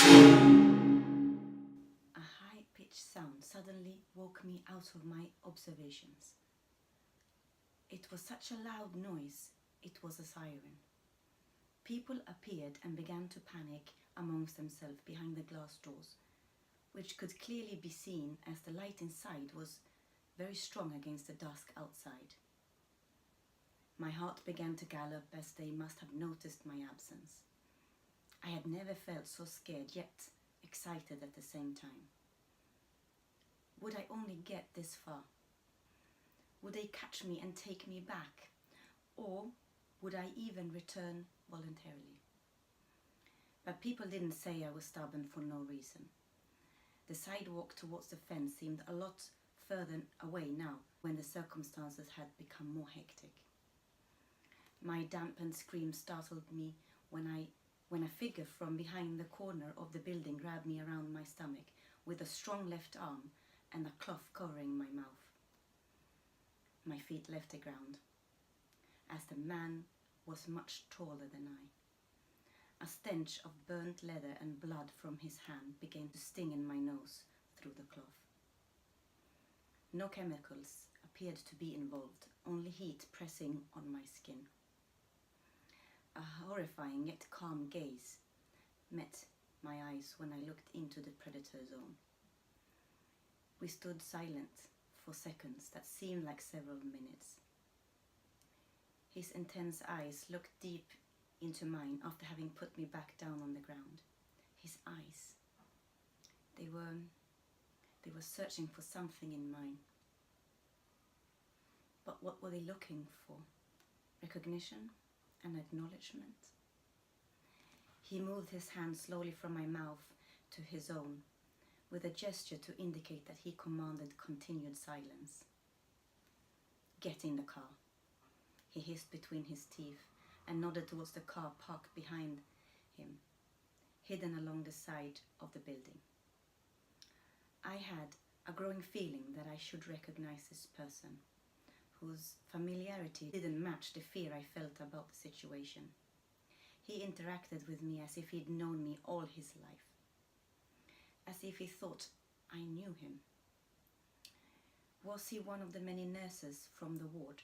A high-pitched sound suddenly woke me out of my observations. It was such a loud noise, it was a siren. People appeared and began to panic amongst themselves behind the glass doors, which could clearly be seen as the light inside was very strong against the dusk outside. My heart began to gallop as they must have noticed my absence. I had never felt so scared yet excited at the same time. Would I only get this far? Would they catch me and take me back? Or would I even return voluntarily? But people didn't say I was stubborn for no reason. The sidewalk towards the fence seemed a lot further away now when the circumstances had become more hectic. My dampened scream startled me when a figure from behind the corner of the building grabbed me around my stomach with a strong left arm and a cloth covering my mouth. My feet left the ground, as the man was much taller than I. A stench of burnt leather and blood from his hand began to sting in my nose through the cloth. No chemicals appeared to be involved, only heat pressing on my skin. A horrifying yet calm gaze met my eyes when I looked into the predator zone. We stood silent for seconds that seemed like several minutes. His intense eyes looked deep into mine after having put me back down on the ground. His eyes, they were searching for something in mine. But what were they looking for? Recognition? An acknowledgement? He moved his hand slowly from my mouth to his own, with a gesture to indicate that he commanded continued silence. "Get in the car," he hissed between his teeth and nodded towards the car parked behind him, hidden along the side of the building. I had a growing feeling that I should recognize this person, whose familiarity didn't match the fear I felt about the situation. He interacted with me as if he'd known me all his life, as if he thought I knew him. Was he one of the many nurses from the ward?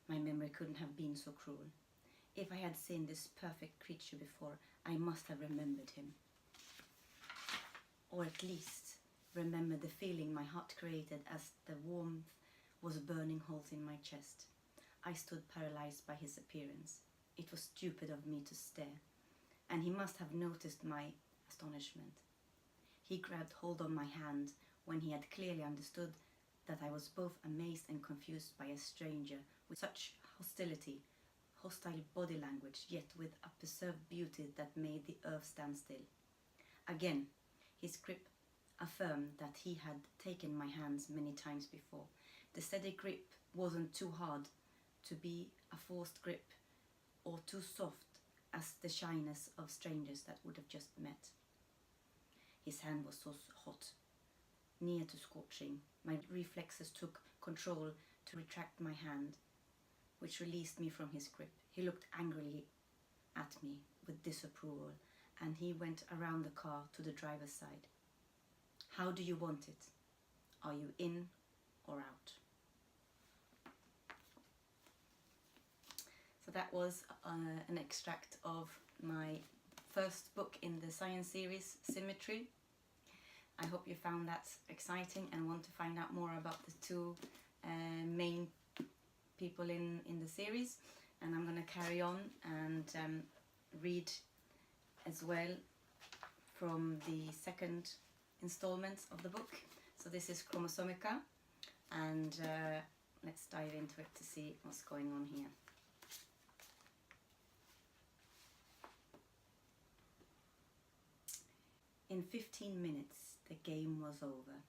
My memory couldn't have been so cruel. If I had seen this perfect creature before, I must have remembered him. Or at least remembered the feeling my heart created as the warmth was burning holes in my chest. I stood paralyzed by his appearance. It was stupid of me to stare, and he must have noticed my astonishment. He grabbed hold of my hand when he had clearly understood that I was both amazed and confused by a stranger with such hostile body language, yet with a preserved beauty that made the earth stand still. Again, his grip affirmed that he had taken my hands many times before. The steady grip wasn't too hard to be a forced grip or too soft as the shyness of strangers that would have just met. His hand was so hot, near to scorching. My reflexes took control to retract my hand, which released me from his grip. He looked angrily at me with disapproval, and he went around the car to the driver's side. "How do you want it? Are you in or out?" So that was an extract of my first book in the science series, Symmetry. I hope you found that exciting and want to find out more about the two main people in the series. And I'm going to carry on and read as well from the second installment of the book. So this is Chromosomica, and let's dive into it to see what's going on here. In 15 minutes, the game was over,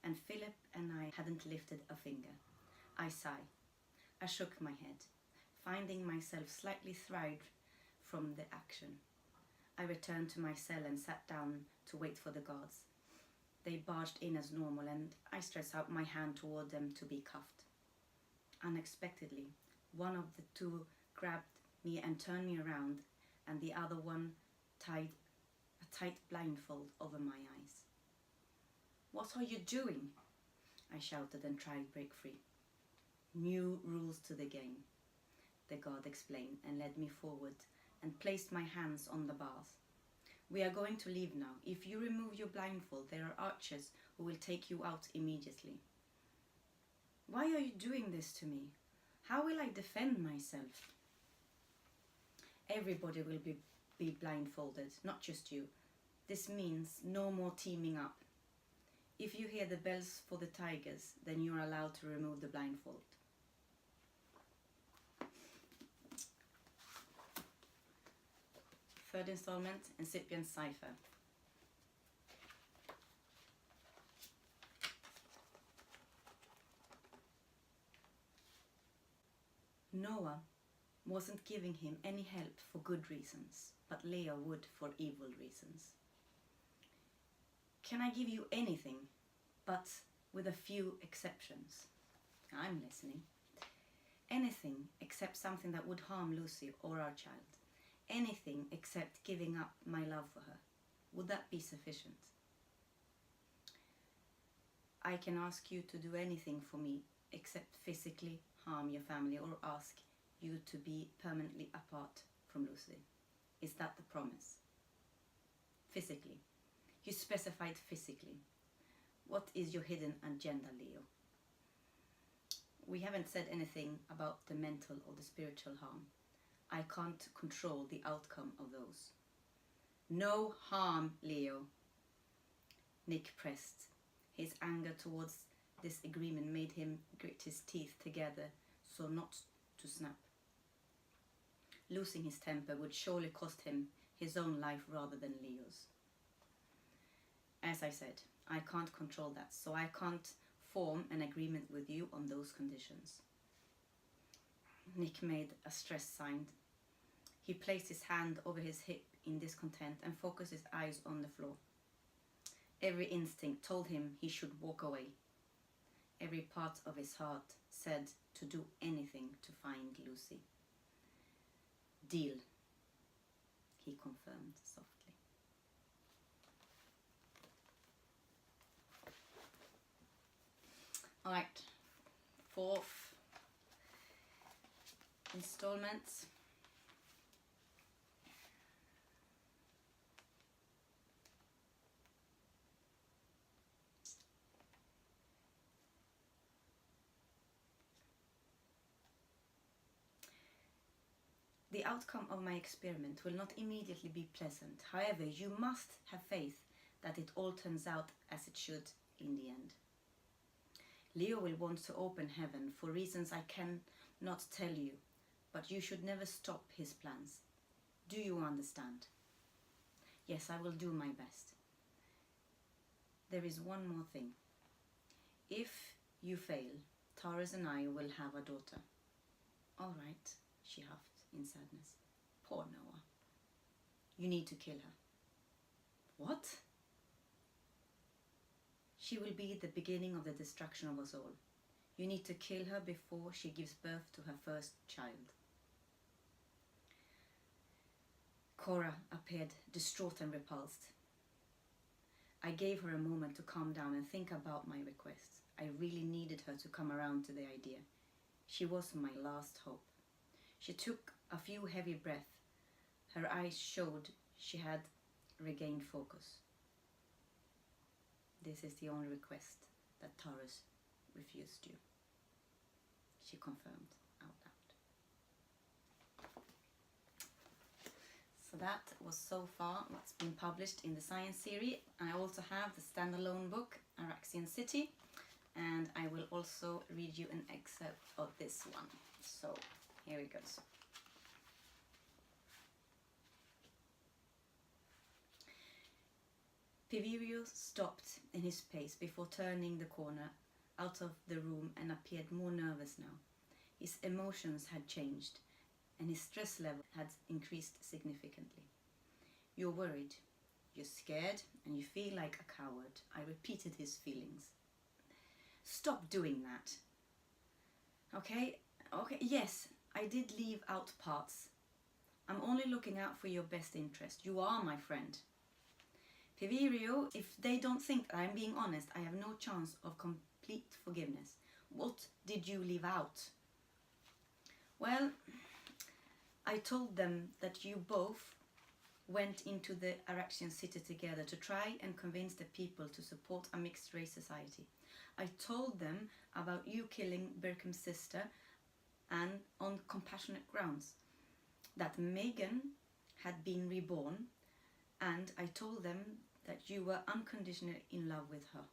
and Philip and I hadn't lifted a finger. I sighed. I shook my head, finding myself slightly fried from the action. I returned to my cell and sat down to wait for the guards. They barged in as normal, and I stretched out my hand toward them to be cuffed. Unexpectedly, one of the two grabbed me and turned me around, and the other one tied a a tight blindfold over my eyes. "What are you doing?" I shouted and tried to break free. "New rules to the game," the guard explained and led me forward and placed my hands on the bars. "We are going to leave now. If you remove your blindfold, there are archers who will take you out immediately." "Why are you doing this to me? How will I defend myself?" "Everybody will be blindfolded, not just you. This means no more teaming up. If you hear the bells for the tigers, then you are allowed to remove the blindfold." Third installment, Incipient Cipher. Noah wasn't giving him any help for good reasons, but Leo would for evil reasons. "Can I give you anything, but with a few exceptions?" I'm listening. "Anything except something that would harm Lucy or our child. Anything except giving up my love for her. Would that be sufficient?" "I can ask you to do anything for me except physically harm your family or ask you to be permanently apart from Lucy. Is that the promise?" "Physically. You specified physically. What is your hidden agenda, Leo?" "We haven't said anything about the mental or the spiritual harm. I can't control the outcome of those." "No harm, Leo." Nick pressed. His anger towards this agreement made him grit his teeth together so not to snap. Losing his temper would surely cost him his own life rather than Leo's. "As I said, I can't control that, so I can't form an agreement with you on those conditions." Nick made a stress sign. He placed his hand over his hip in discontent and focused his eyes on the floor. Every instinct told him he should walk away. Every part of his heart said to do anything to find Lucy. "Deal," he confirmed softly. Alright, fourth installment. The outcome of my experiment will not immediately be pleasant. However, you must have faith that it all turns out as it should in the end. Leo will want to open heaven for reasons I cannot tell you, but you should never stop his plans. Do you understand? Yes, I will do my best. There is one more thing. If you fail, Taurus and I will have a daughter. All right, she huffed in sadness. Poor Noah. You need to kill her. What? She will be the beginning of the destruction of us all. You need to kill her before she gives birth to her first child. Cora appeared distraught and repulsed. I gave her a moment to calm down and think about my request. I really needed her to come around to the idea. She was my last hope. She took a few heavy breaths. Her eyes showed she had regained focus. This is the only request that Taurus refused you, she confirmed out loud. So that was so far what's been published in the science series. I also have the standalone book, Arakzeon City, and I will also read you an excerpt of this one. So here it goes. Pivirio stopped in his pace before turning the corner out of the room and appeared more nervous now. His emotions had changed and his stress level had increased significantly. You're worried, you're scared, and you feel like a coward. I repeated his feelings. Stop doing that. Okay, yes, I did leave out parts. I'm only looking out for your best interest. You are my friend. Fiverio, if they don't think that I'm being honest, I have no chance of complete forgiveness. What did you leave out? Well, I told them that you both went into the Arakzeon City together to try and convince the people to support a mixed race society. I told them about you killing Birkham's sister, and on compassionate grounds, that Megan had been reborn, and I told them that you were unconditionally in love with her,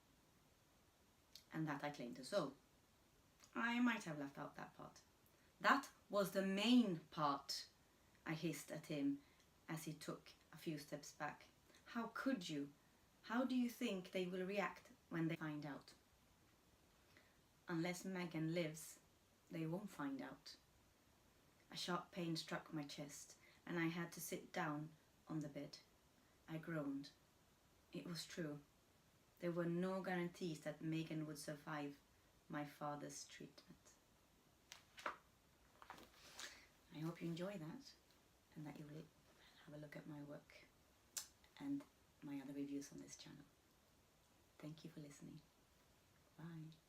and that I claimed her soul. I might have left out that part. That was the main part, I hissed at him as he took a few steps back. How could you? How do you think they will react when they find out? Unless Megan lives, they won't find out. A sharp pain struck my chest, and I had to sit down on the bed. I groaned. It was true. There were no guarantees that Megan would survive my father's treatment. I hope you enjoy that, and that you will have a look at my work and my other reviews on this channel. Thank you for listening. Bye.